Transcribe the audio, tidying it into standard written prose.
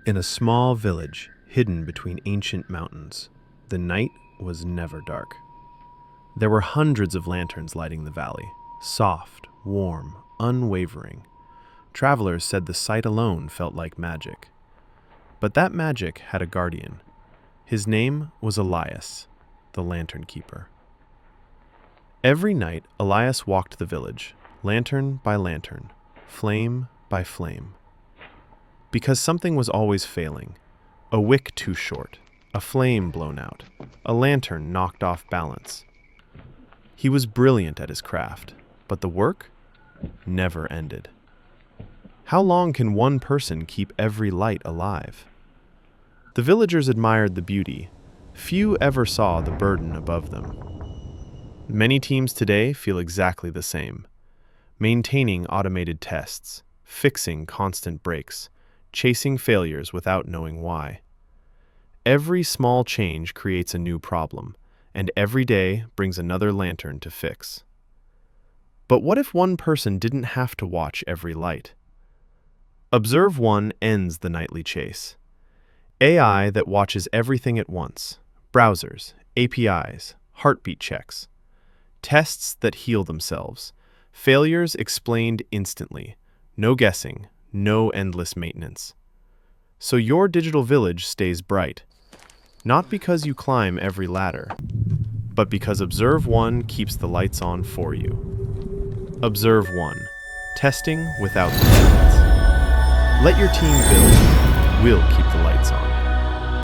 In a small village hidden between ancient mountains, the night was never dark. There were hundreds of lanterns lighting the valley, soft, warm, unwavering. Travelers said the sight alone felt like magic. But that magic had a guardian. His name was Elias, the lantern keeper. Every night, Elias walked the village, lantern by lantern, flame by flame. Because something was always failing. A wick too short, a flame blown out, a lantern knocked off balance. He was brilliant at his craft, but the work never ended. How long can one person keep every light alive? The villagers admired the beauty. Few ever saw the burden above them. Many teams today feel exactly the same. Maintaining automated tests, fixing constant breaks, chasing failures without knowing why. Every small change creates a new problem, and every day brings another lantern to fix. But what if one person didn't have to watch every light? ObserveOne ends the nightly chase. AI that watches everything at once. Browsers, APIs, heartbeat checks. Tests that heal themselves. Failures explained instantly. No guessing, no endless maintenance. So your digital village stays bright. Not because you climb every ladder, but because ObserveOne keeps the lights on for you. ObserveOne, testing without limits. Let your team build. We'll keep